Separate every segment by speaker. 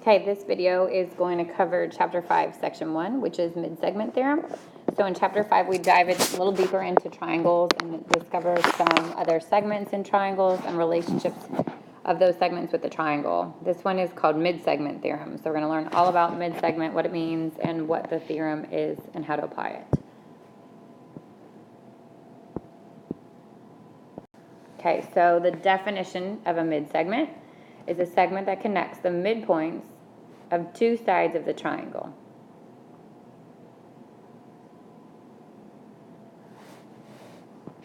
Speaker 1: Okay, this video is going to cover Chapter 5, Section 1, which is Midsegment Theorem. So in Chapter 5, we dive a little deeper into triangles and discover some other segments in triangles and relationships of those segments with the triangle. This one is called Midsegment Theorem. So we're going to learn all about midsegment, what it means, and what the theorem is, and how to apply it. Okay, so the definition of a midsegment is a segment that connects the midpoints of two sides of the triangle.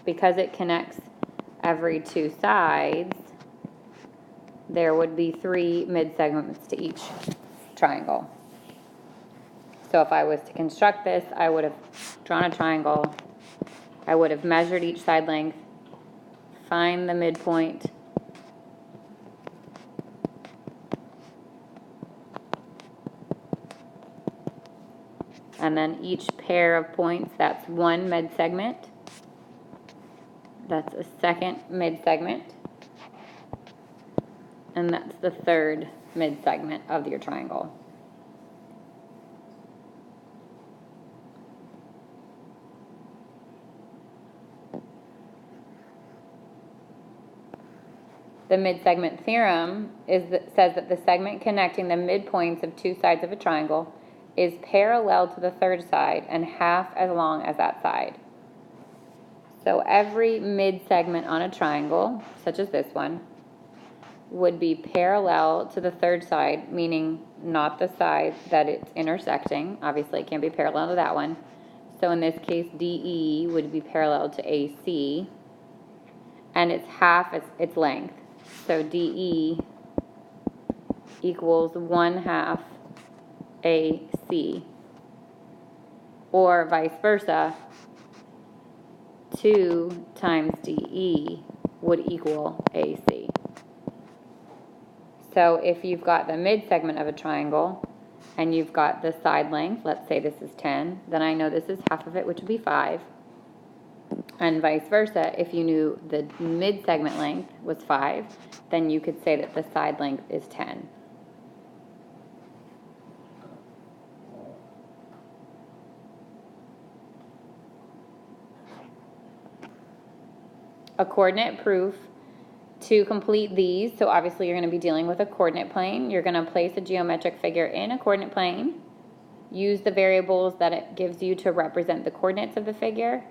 Speaker 1: Because it connects every two sides, there would be three midsegments to each triangle. So if I was to construct this, I would have drawn a triangle, I would have measured each side length, find the midpoint, and then each pair of points, that's one midsegment. That's a second midsegment. And that's the third midsegment of your triangle. The midsegment theorem says that the segment connecting the midpoints of two sides of a triangle is parallel to the third side and half as long as that side. So every midsegment on a triangle, such as this one, would be parallel to the third side, meaning not the side that it's intersecting. Obviously, it can't be parallel to that one. So in this case, DE would be parallel to AC, and it's half its length. So DE equals 1/2 AC, or vice versa, 2 times DE would equal AC. So if you've got the midsegment of a triangle and you've got the side length, let's say this is 10, then I know this is half of it, which would be 5. And vice versa, if you knew the midsegment length was 5, then you could say that the side length is 10. A coordinate proof to complete these, so obviously you're going to be dealing with a coordinate plane. You're going to place a geometric figure in a coordinate plane, use the variables that it gives you to represent the coordinates of the figure,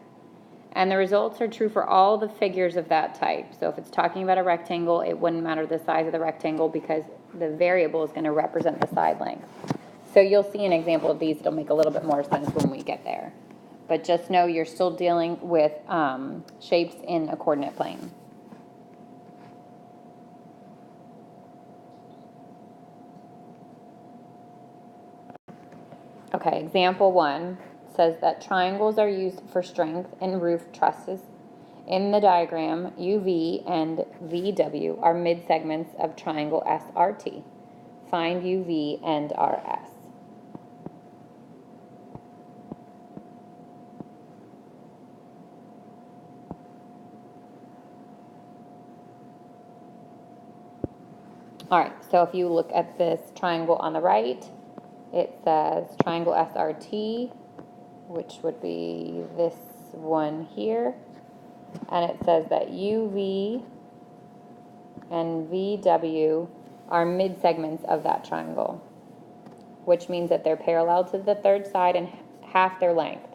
Speaker 1: and the results are true for all the figures of that type. So if it's talking about a rectangle, it wouldn't matter the size of the rectangle because the variable is going to represent the side length. So you'll see an example of these. It'll make a little bit more sense when we get there. But just know you're still dealing with shapes in a coordinate plane. Okay, example 1 says that triangles are used for strength in roof trusses. In the diagram, UV and VW are midsegments of triangle SRT. Find UV and RS. All right, so if you look at this triangle on the right, it says triangle SRT, which would be this one here. And it says that UV and VW are midsegments of that triangle, which means that they're parallel to the third side and half their length.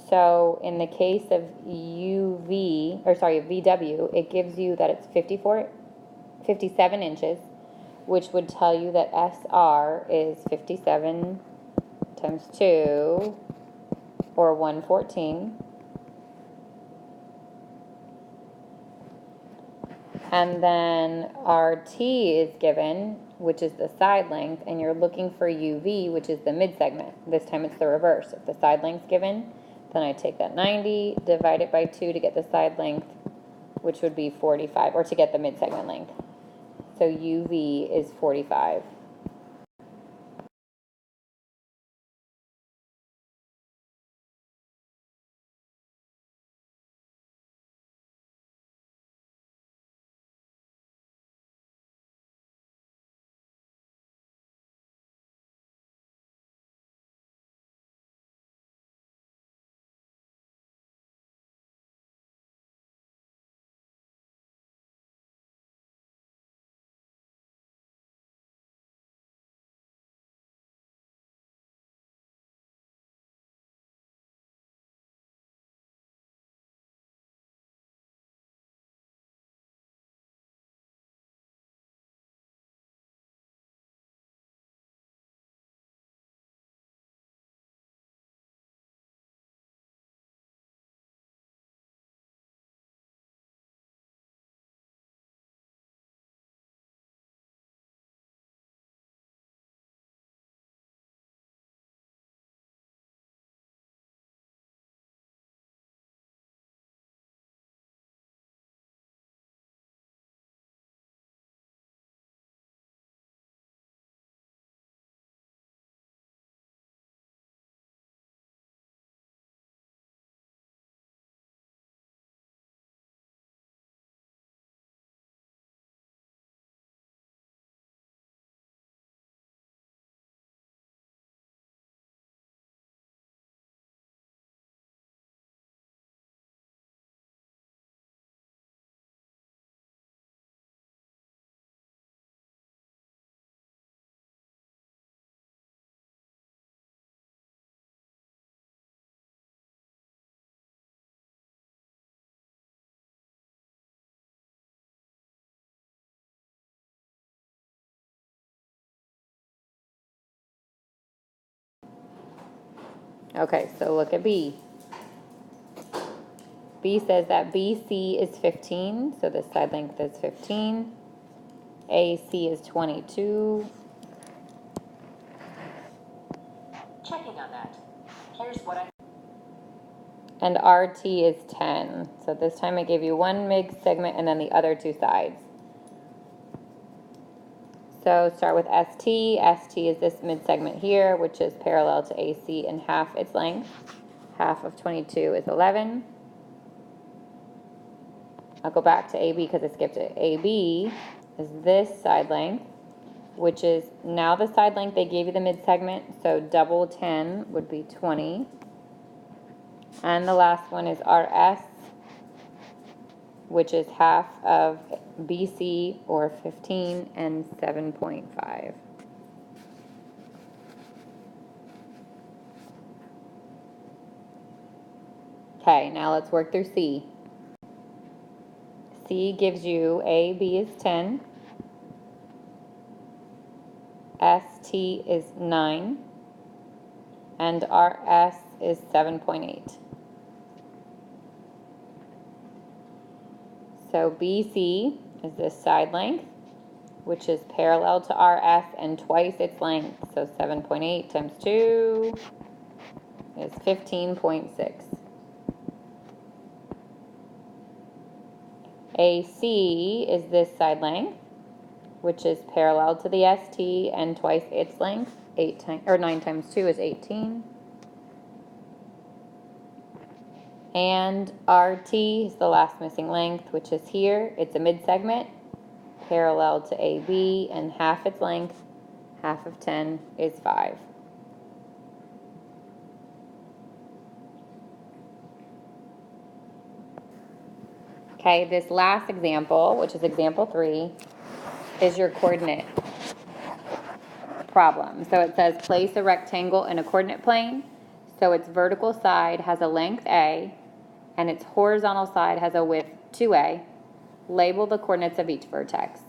Speaker 1: So in the case of VW, it gives you that it's 57 inches, which would tell you that SR is 57 times 2, or 114. And then RT is given, which is the side length, and you're looking for UV, which is the midsegment. This time it's the reverse. If the side length's given, then I take that 90, divide it by 2 to get the side length, which would be 45, or to get the midsegment length. So UV is 45. Okay, so look at B. B says that BC is 15, so this side length is 15. AC is 22.
Speaker 2: Checking on that. Here's what I...
Speaker 1: And RT is 10. So this time I gave you one mid-segment and then the other two sides. So start with ST. ST is this mid-segment here, which is parallel to AC and half its length. Half of 22 is 11. I'll go back to AB because I skipped it. AB is this side length, which is now the side length they gave you the mid-segment, so double 10 would be 20. And the last one is RS, which is half of BC, or 15, and 7.5. Okay, now let's work through C. C gives you AB is 10, ST is 9, and RS is 7.8. So BC is this side length, which is parallel to RS and twice its length. So 7.8 times 2 is 15.6. AC is this side length, which is parallel to the ST and twice its length. 9 times 2 is 18. And RT is the last missing length, which is here. It's a mid-segment, parallel to AB, and half its length, half of 10, is 5. Okay, this last example, which is example 3, is your coordinate problem. So it says place a rectangle in a coordinate plane. So its vertical side has a length A, and its horizontal side has a width 2A. Label the coordinates of each vertex.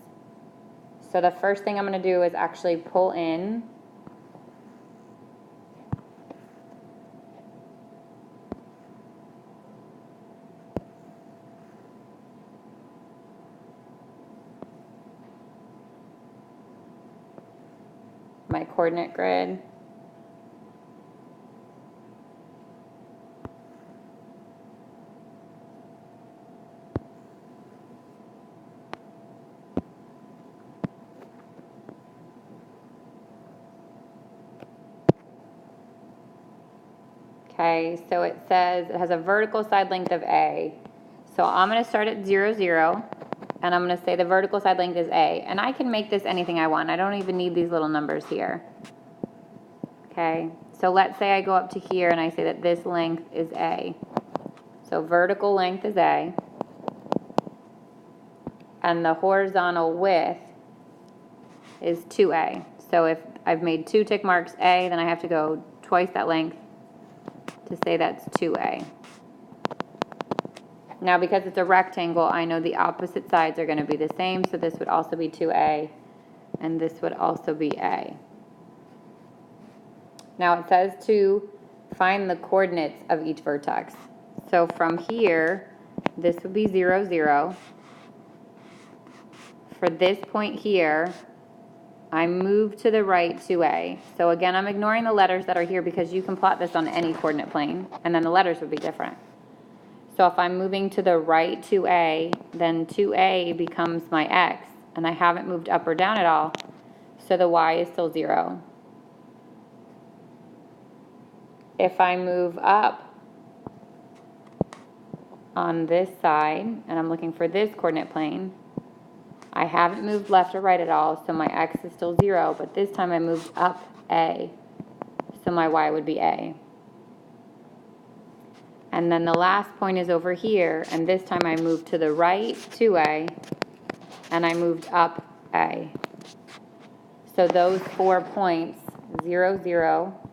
Speaker 1: So the first thing I'm going to do is actually pull in my coordinate grid. Okay, so it says it has a vertical side length of A. So I'm going to start at 0, 0, and I'm going to say the vertical side length is A. And I can make this anything I want. I don't even need these little numbers here. Okay, so let's say I go up to here and I say that this length is A. So vertical length is A. And the horizontal width is 2A. So if I've made 2 tick marks A, then I have to go twice that length to say that's 2A. Now because it's a rectangle, I know the opposite sides are going to be the same, so this would also be 2A, and this would also be A. Now it says to find the coordinates of each vertex. So from here, this would be 0, 0. For this point here, I move to the right 2A. So again, I'm ignoring the letters that are here because you can plot this on any coordinate plane, and then the letters would be different. So if I'm moving to the right 2A, then 2A becomes my X, and I haven't moved up or down at all, so the Y is still 0. If I move up on this side, and I'm looking for this coordinate plane, I haven't moved left or right at all, so my X is still 0, but this time I moved up A, so my Y would be A. And then the last point is over here, and this time I moved to the right 2A, and I moved up A. So those 4 points, 0, 0,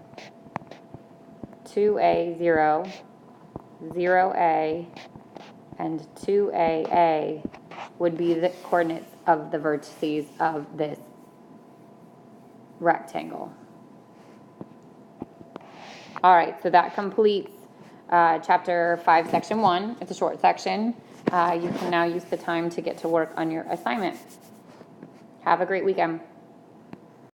Speaker 1: 2A, 0, 0A, and 2AA would be the coordinates of the vertices of this rectangle. All right, so that completes Chapter 5, Section 1. It's a short section. You can now use the time to get to work on your assignment. Have a great weekend.